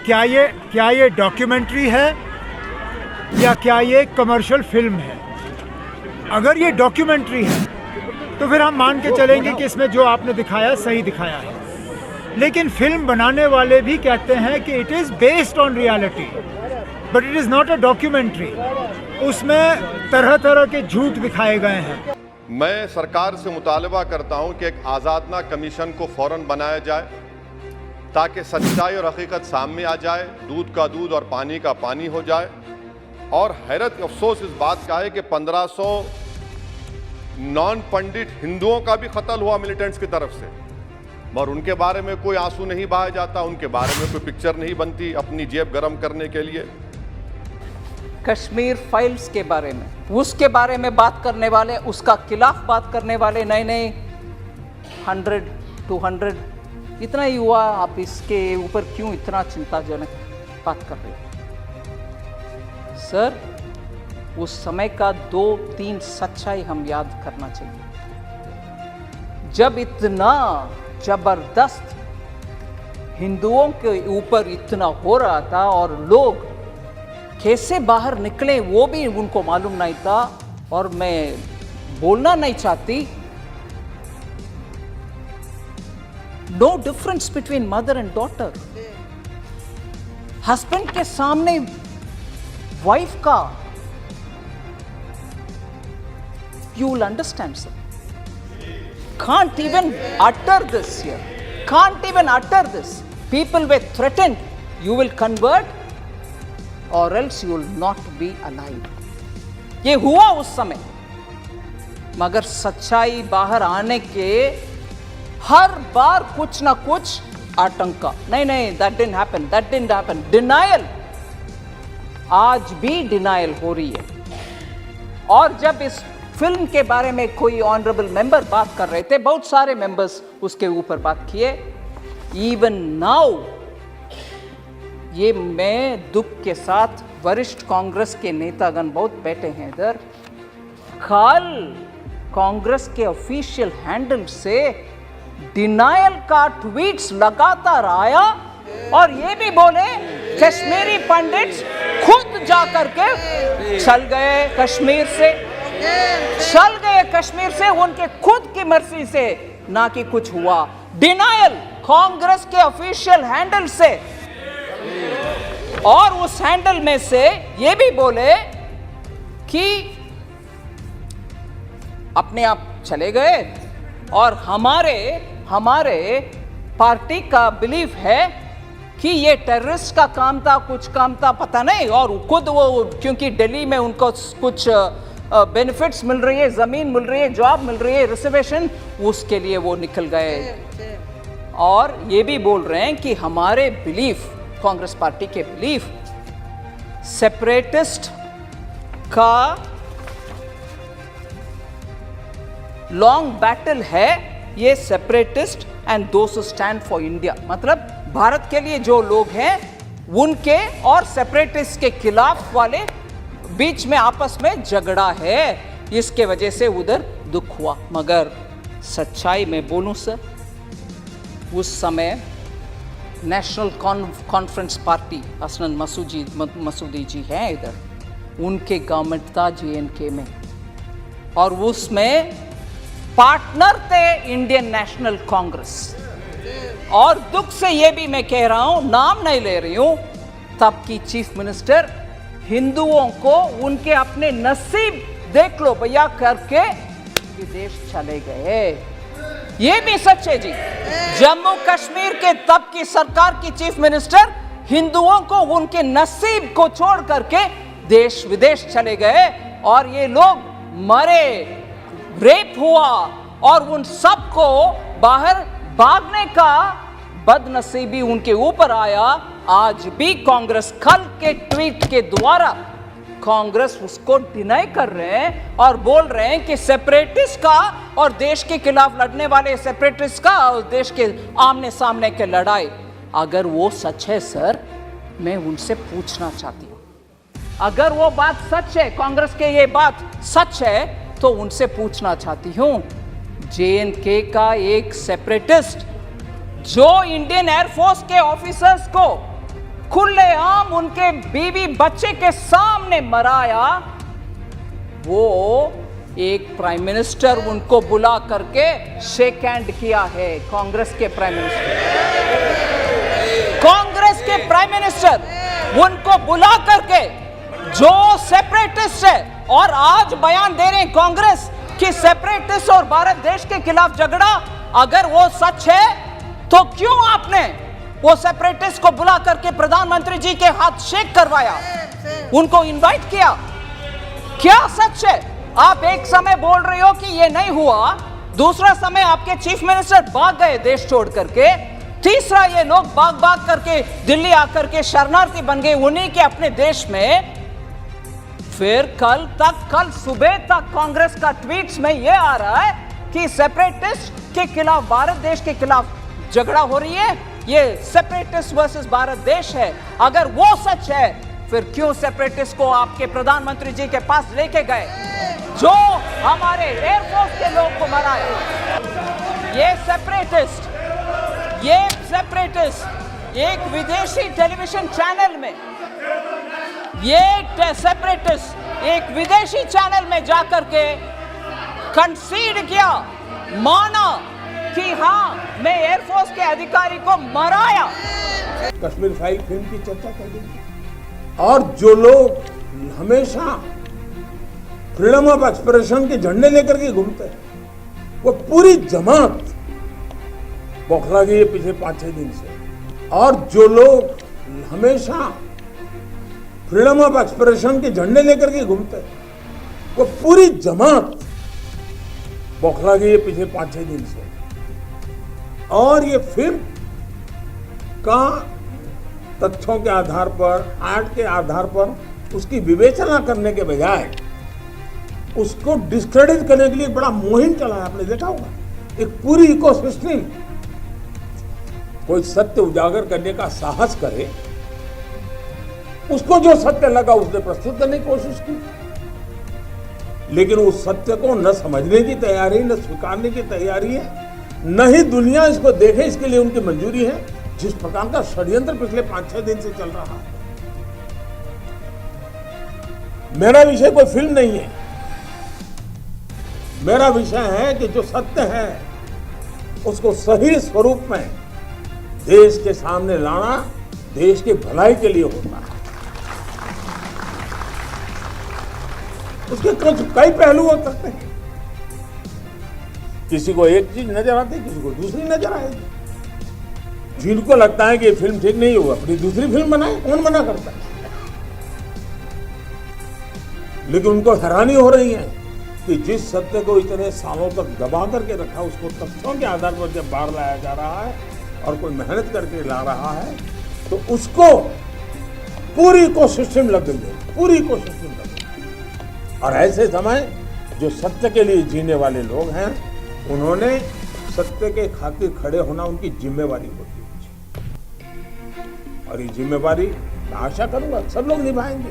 क्या ये डॉक्यूमेंट्री है या क्या ये कमर्शियल फिल्म है? अगर ये डॉक्यूमेंट्री है तो फिर हम मान के चलेंगे कि इसमें जो आपने दिखाया सही दिखाया है, लेकिन फिल्म बनाने वाले भी कहते हैं कि it is based on reality but it is not a documentary. उसमें तरह तरह के झूठ दिखाए गए हैं। मैं सरकार से मुतालबा करता हूं कि एक आज़ादना कमीशन को फ़ौरन बनाया जाए ताकि सच्चाई और हकीकत सामने आ जाए, दूध का दूध और पानी का पानी हो जाए। और हैरत अफसोस इस बात का है कि 1500 नॉन पंडित हिंदुओं का भी कत्ल हुआ मिलिटेंट्स की तरफ से, और उनके बारे में कोई आंसू नहीं बहाया जाता, उनके बारे में कोई पिक्चर नहीं बनती अपनी जेब गर्म करने के लिए। कश्मीर फाइल्स के बारे में, उसके बारे में बात करने वाले, उसका खिलाफ बात करने वाले नए नए 100 200 इतना ही हुआ। आप इसके ऊपर क्यों इतना चिंताजनक बात कर रहे हो? सर, उस समय का 2-3 सच्चाई हम याद करना चाहिए। जब इतना जबरदस्त हिंदुओं के ऊपर इतना हो रहा था और लोग कैसे बाहर निकले वो भी उनको मालूम नहीं था। और मैं बोलना नहीं चाहती, no difference between mother and daughter. Husband के सामने वाइफ का, you will understand, sir. Can't even utter this here. Can't even utter this. People were threatened. You will convert or else you will not be alive. ये हुआ उस समय, मगर सच्चाई बाहर आने के हर बार कुछ ना कुछ आतंका। नहीं, that didn't happen. Denial. आज भी डिनायल हो रही है। और जब इस फिल्म के बारे में कोई ऑनरेबल मेंबर बात कर रहे थे, बहुत सारे मेंबर्स उसके ऊपर बात किए। इवन नाउ ये मैं दुख के साथ, वरिष्ठ कांग्रेस के नेतागण बहुत बैठे हैं इधर, कल कांग्रेस के ऑफिशियल हैंडल से डिनायल का ट्वीट्स लगातार आया और ये भी बोले कश्मीरी पंडित्स खुद जाकर के चल गए कश्मीर से उनके खुद की मर्जी से, ना कि कुछ हुआ। डिनायल कांग्रेस के ऑफिशियल हैंडल से। और उस हैंडल में से ये भी बोले कि अपने आप चले गए और हमारे पार्टी का बिलीफ है कि ये टेररिस्ट का काम था, कुछ काम था, पता नहीं। और खुद वो, क्योंकि दिल्ली में उनको कुछ बेनिफिट्स मिल रही है, जमीन मिल रही है, जॉब मिल रही है, रिजर्वेशन, उसके लिए वो निकल गए। और ये भी बोल रहे हैं कि हमारे बिलीफ, कांग्रेस पार्टी के बिलीफ, सेपरेटिस्ट का लॉन्ग बैटल है ये, separatist and those who stand for India. मतलब भारत के लिए जो लोग हैं उनके और सेपरेटिस्ट के खिलाफ वाले बीच में आपस में झगड़ा है, इसके वजह से उधर दुख हुआ। मगर सच्चाई में बोलूं सर, उस समय national conference party, Hasnain Masoodi जी हैं इधर, उनके गवर्नमेंट था JNK में, और उसमें पार्टनर थे इंडियन नेशनल कांग्रेस। और दुख से ये भी मैं कह रहा हूं, नाम नहीं ले रही हूं, तब की चीफ मिनिस्टर हिंदुओं को उनके अपने नसीब देख लो भैया करके विदेश चले गए। ये भी सच है जी। जम्मू कश्मीर के तब की सरकार की चीफ मिनिस्टर हिंदुओं को उनके नसीब को छोड़ करके देश विदेश चले गए, और ये लोग मरे, रेप हुआ, और उन सबको बाहर भागने का बदनसीबी उनके ऊपर आया। आज भी कांग्रेस कल के ट्वीट के द्वारा कांग्रेस उसको डिनाई कर रहे हैं और बोल रहे हैं कि सेपरेटिस्ट का और देश के खिलाफ लड़ने वाले सेपरेटिस्ट का और देश के आमने सामने के लड़ाई। अगर वो सच है सर, मैं उनसे पूछना चाहती हूँ, अगर वो बात सच है, कांग्रेस के ये बात सच है, तो उनसे पूछना चाहती हूँ, JNK का एक सेपरेटिस्ट जो इंडियन एयरफोर्स के ऑफिसर्स को खुलेआम उनके बीवी बच्चे के सामने मराया, वो एक प्राइम मिनिस्टर उनको बुला करके शेक हैंड किया है। कांग्रेस के प्राइम मिनिस्टर उनको बुला करके, जो सेपरेटिस्ट है, और आज बयान दे रहे हैं कांग्रेस कि सेपरेटिस्ट और भारत देश के खिलाफ झगड़ा, अगर वो सच है तो क्यों आपने वो सेपरेटिस्ट को बुला करके प्रधानमंत्री जी के हाथ शेक करवाया, उनको इनवाइट किया? क्या सच है? आप एक समय बोल रहे हो कि ये नहीं हुआ, दूसरा समय आपके चीफ मिनिस्टर भाग गए देश छोड़ करके, तीसरा ये लोग भाग करके दिल्ली आकर के शरणार्थी बन गए उन्हीं के अपने देश में। फिर कल सुबह तक कांग्रेस का ट्वीट्स में ये आ रहा है कि सेपरेटिस्ट के खिलाफ, भारत देश के खिलाफ झगड़ा हो रही है, ये सेपरेटिस्ट वर्सेस भारत देश है। अगर वो सच है, फिर क्यों सेपरेटिस्ट को आपके प्रधानमंत्री जी के पास लेके गए, जो हमारे एयरफोर्स के लोग को मराए? ये सेपरेटिस्ट एक विदेशी टेलीविजन चैनल में, एक विदेशी चैनल में जाकर के कंसीड किया, माना कि हाँ, मैं एयरफोर्स के अधिकारी को मराया। कश्मीर फाइल फिल्म की चर्चा कर दी, और जो लोग हमेशा फ्रीडम ऑफ एक्सप्रेशन के झंडे लेकर के घूमते हैं, वो पूरी जमात बौखला गई है पिछले 5-6 दिन से। और जो लोग हमेशा फ्रीडम ऑफ एक्सप्रेशन के झंडे लेकर के घूमते हैं, वो पूरी जमात बौखला गई है पिछले 5-6 दिन से। और ये फिल्म का तथ्यों के आधार पर, आर्ट के आधार पर उसकी विवेचना करने के बजाय उसको डिस्क्रेडिट करने के लिए बड़ा मुहिम चला है। आपने देखा होगा, एक पूरी इकोसिस्टम कोई सत्य उजागर करने का साहस करे, उसको जो सत्य लगा उसने प्रस्तुत करने की कोशिश की, लेकिन उस सत्य को न समझने की तैयारी, न स्वीकारने की तैयारी है, न ही दुनिया इसको देखे इसके लिए उनकी मंजूरी है। जिस प्रकार का षड्यंत्र पिछले 5-6 दिन से चल रहा है। मेरा विषय कोई फिल्म नहीं है, मेरा विषय है कि जो सत्य है उसको सही स्वरूप में देश के सामने लाना देश की भलाई के लिए होता है। उसके कुछ कई पहलू हो सकते हैं, किसी को एक चीज नजर आती है, किसी को दूसरी नजर आएगी। जिनको लगता है कि ये फिल्म ठीक नहीं हुआ, अपनी दूसरी फिल्म बनाए, कौन मना करता है? लेकिन उनको हैरानी हो रही है कि जिस सत्य को इतने सालों तक दबा करके रखा, उसको तथ्यों के आधार पर जब बाहर लाया जा रहा है और कोई मेहनत करके ला रहा है, तो उसको पूरी इकोसिस्टम लग गई है, पूरी इकोसिस्टम लग गई। और ऐसे समय जो सत्य के लिए जीने वाले लोग हैं, उन्होंने सत्य के खातिर खड़े होना उनकी जिम्मेवारी होती है, और ये जिम्मेवारी मैं आशा करूंगा सब लोग निभाएंगे।